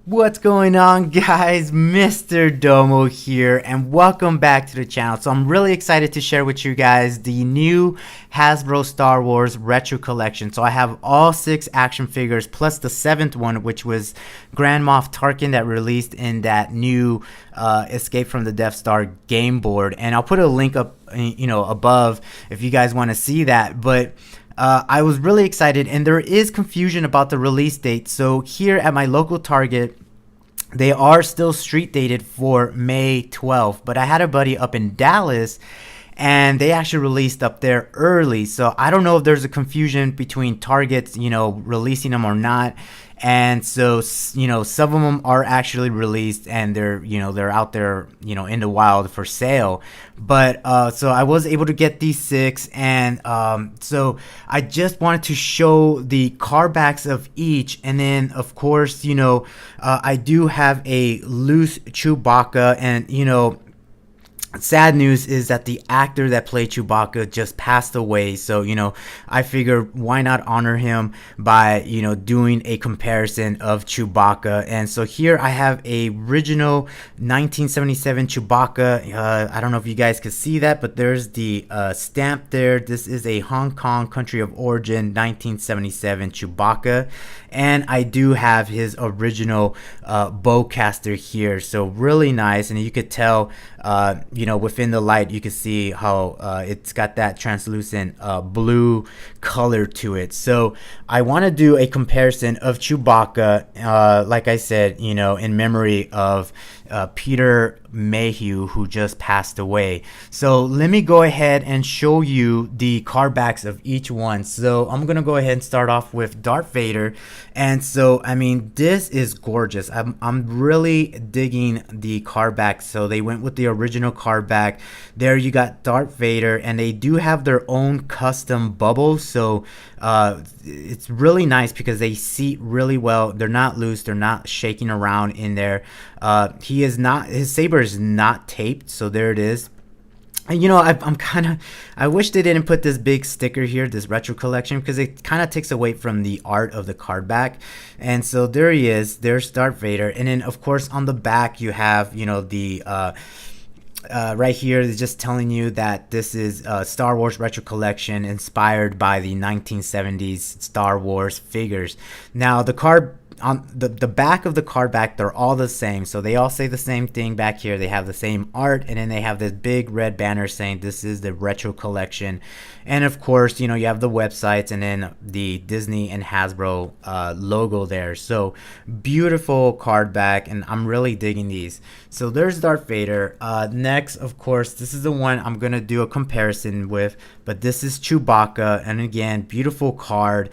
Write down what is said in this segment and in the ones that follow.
What's going on, guys? Mr. Domo here, and welcome back to the channel. So I'm really excited to share with you guys the new Hasbro Star Wars Retro Collection. So I have all 6 action figures plus the 7th one, which was Grand Moff Tarkin that released in that new Escape from the Death Star game board. And I'll put a link up, above if you guys want to see that. But I was really excited, and there is confusion about the release date. So here at my local Target, they are still street dated for May 12th, but I had a buddy up in Dallas and they actually released up there early. So I don't know if there's a confusion between Targets, releasing them or not. And so, some of them are actually released and they're out there, in the wild for sale. But so I was able to get these 6, and so I just wanted to show the card backs of each. And then, of course, I do have a loose Chewbacca, and sad news is that the actor that played Chewbacca just passed away. So, I figured why not honor him by, doing a comparison of Chewbacca. And so here I have a original 1977 Chewbacca. I don't know if you guys can see that, but there's the stamp there. This is a Hong Kong country of origin 1977 Chewbacca. And I do have his original bowcaster here. So really nice. And you could tell, within the light, you can see how it's got that translucent blue color to it. So I want to do a comparison of Chewbacca, like I said, in memory of Peter Mayhew, who just passed away. So let me go ahead and show you the card backs of each one. So I'm gonna go ahead and start off with Darth Vader. And so this is gorgeous. I'm really digging the card back. So they went with the original card back. There you got Darth Vader, and they do have their own custom bubbles. So it's really nice because they seat really well. They're not loose, they're not shaking around in there. His saber is not taped, so there it is. And I wish they didn't put this big sticker here, this retro collection, because it kind of takes away from the art of the card back. And so there he is, there's Darth Vader. And then of course on the back you have the right here is just telling you that this is Star Wars Retro Collection inspired by the 1970s Star Wars figures. Now the card on the back of the card back, they're all the same, so they all say the same thing back here. They have the same art, and then they have this big red banner saying this is the Retro Collection. And of course, you have the websites and then the Disney and Hasbro logo there. So beautiful card back, and I'm really digging these. So there's Darth Vader. Next, of course, this is the one I'm gonna do a comparison with, but this is Chewbacca, and again, beautiful card.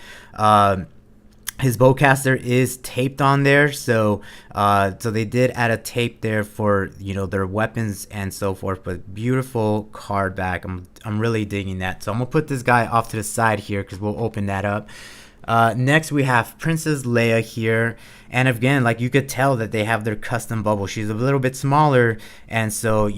His bowcaster is taped on there, so they did add a tape there for their weapons and so forth. But beautiful card back. I'm really digging that. So I'm gonna put this guy off to the side here because we'll open that up. Next we have Princess Leia here, and again, like you could tell that they have their custom bubble. She's a little bit smaller, and so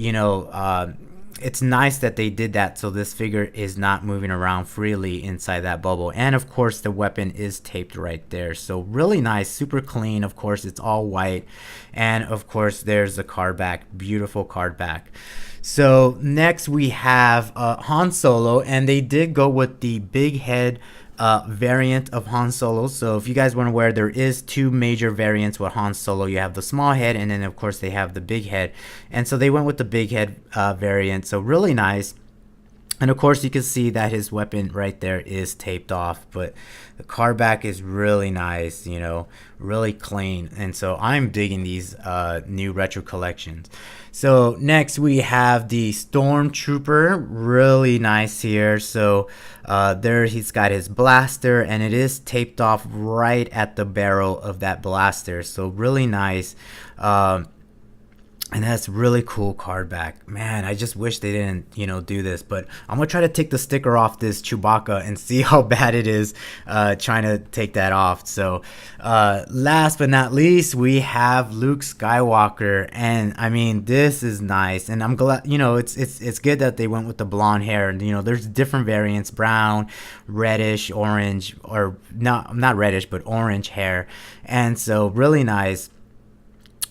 it's nice that they did that so this figure is not moving around freely inside that bubble. And of course the weapon is taped right there, so really nice, super clean. Of course it's all white, and of course there's the card back, beautiful card back. So next we have Han Solo, and they did go with the big head variant of Han Solo. So if you guys weren't aware, there is 2 major variants with Han Solo. You have the small head, and then of course they have the big head, and so they went with the big head variant. So really nice. And of course you can see that his weapon right there is taped off, but the card back is really nice, really clean. And so I'm digging these new retro collections. So next we have the Stormtrooper, really nice here. So there he's got his blaster, and it is taped off right at the barrel of that blaster, so really nice. And that's really cool card back. Man, I just wish they didn't, do this. But I'm going to try to take the sticker off this Chewbacca and see how bad it is trying to take that off. So last but not least, we have Luke Skywalker. And I mean, this is nice. And I'm glad, it's good that they went with the blonde hair. And, there's different variants, brown, reddish, orange, or not reddish, but orange hair. And so really nice.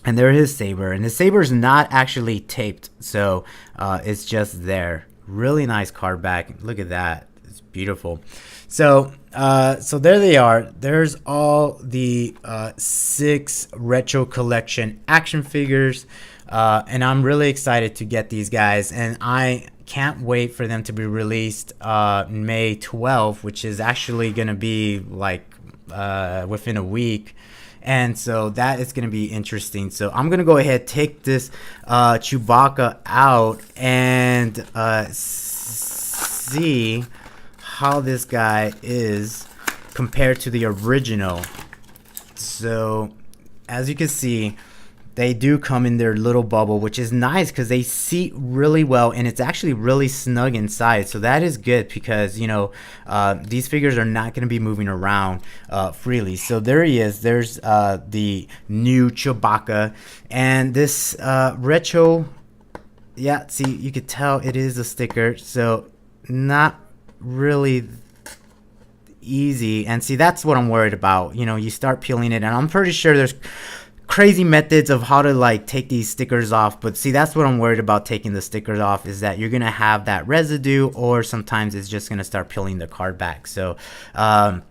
And there his saber, and the saber is not actually taped, so it's just there. Really nice card back. Look at that, it's beautiful. So there they are. There's all the 6 retro collection action figures, and I'm really excited to get these guys, and I can't wait for them to be released May 12th, which is actually gonna be like within a week. And so that is going to be interesting. So I'm going to go ahead, take this Chewbacca out and see how this guy is compared to the original. So as you can see, they do come in their little bubble, which is nice because they seat really well, and it's actually really snug inside. So that is good because, these figures are not going to be moving around freely. So there he is. There's the new Chewbacca. And this retro, yeah, see, you could tell it is a sticker. So not really easy. And see, that's what I'm worried about. You start peeling it, and I'm pretty sure there's crazy methods of how to like take these stickers off, but see, that's what I'm worried about taking the stickers off, is that you're gonna have that residue, or sometimes it's just gonna start peeling the card back. So I'm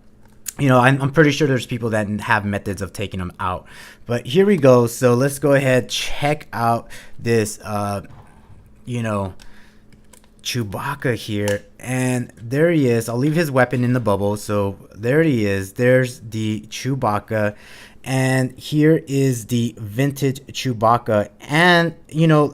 pretty sure there's people that have methods of taking them out, but here we go. So let's go ahead, check out this Chewbacca here, and there he is. I'll leave his weapon in the bubble. So there he is. There's the Chewbacca. And here is the vintage Chewbacca. And,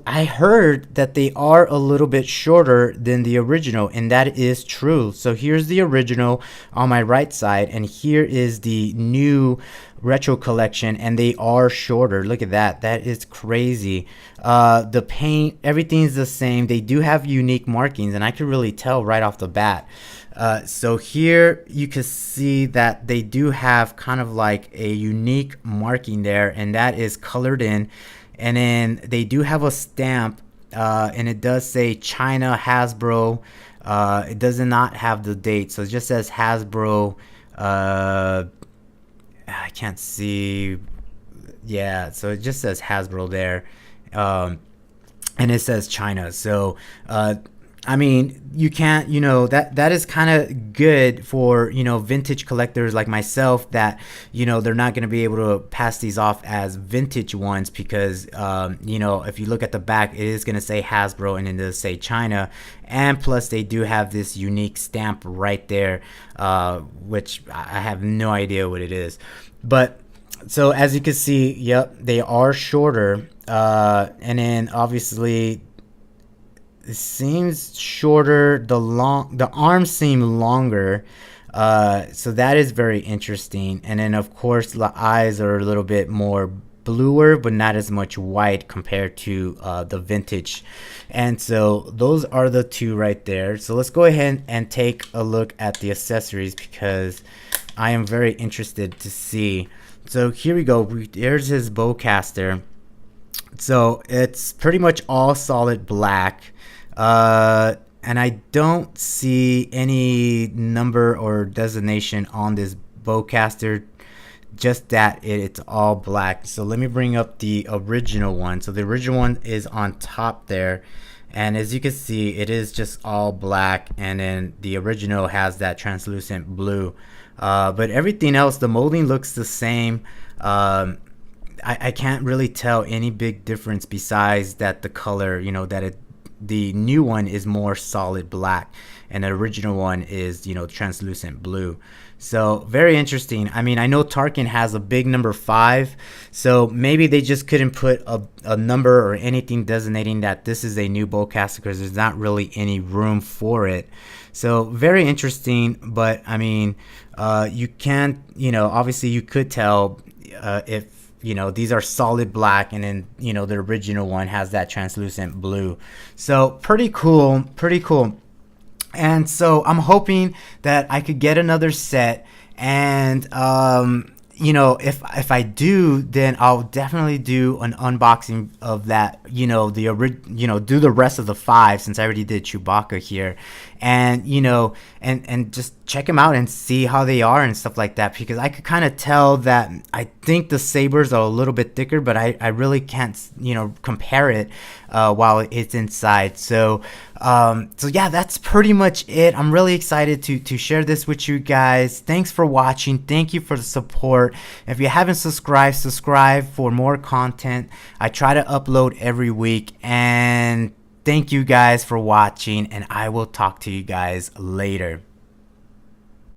I heard that they are a little bit shorter than the original, and that is true. So here's the original on my right side, and here is the new retro collection, and they are shorter. Look at that. That is crazy. The paint, everything's the same. They do have unique markings, and I can really tell right off the bat. So here you can see that they do have kind of like a unique marking there, and that is colored in. And then they do have a stamp, and it does say China Hasbro. It does not have the date, so it just says Hasbro. I can't see. Yeah, so it just says Hasbro there, and it says China. So I mean, you can't, that is kind of good for, vintage collectors like myself that, they're not going to be able to pass these off as vintage ones because, if you look at the back, it is going to say Hasbro and it does say China. And plus they do have this unique stamp right there, which I have no idea what it is. But so as you can see, yep, they are shorter. And then obviously, it seems shorter. The arms seem longer, so that is very interesting. And then of course the eyes are a little bit more bluer, but not as much white compared to the vintage. And so those are the two right there. So let's go ahead and take a look at the accessories because I am very interested to see. So here we go. There's his bowcaster. So it's pretty much all solid black. And I don't see any number or designation on this bowcaster, just that it's all black. So let me bring up the original one. So the original one is on top there, and as you can see, it is just all black, and then the original has that translucent blue. But everything else, the molding looks the same. I can't really tell any big difference besides that the color, the new one is more solid black, and the original one is, translucent blue. So very interesting. I mean, I know Tarkin has a big number 5, so maybe they just couldn't put a number or anything designating that this is a new bowcaster because there's not really any room for it. So very interesting. But I mean, you can't, obviously you could tell if you know, these are solid black, and then, you know, the original one has that translucent blue. So pretty cool, pretty cool. And so I'm hoping that I could get another set, and you know, if I do, then I'll definitely do an unboxing of that. You know, do the rest of the 5, since I already did Chewbacca here, and you know, and just check them out and see how they are and stuff like that, because I could kind of tell that I think the sabers are a little bit thicker, but I really can't, you know, compare it while it's inside. So so yeah, that's pretty much it. I'm really excited to share this with you guys. Thanks for watching. Thank you for the support. If you haven't subscribed, subscribe for more content. I try to upload every week, and thank you guys for watching, and I will talk to you guys later.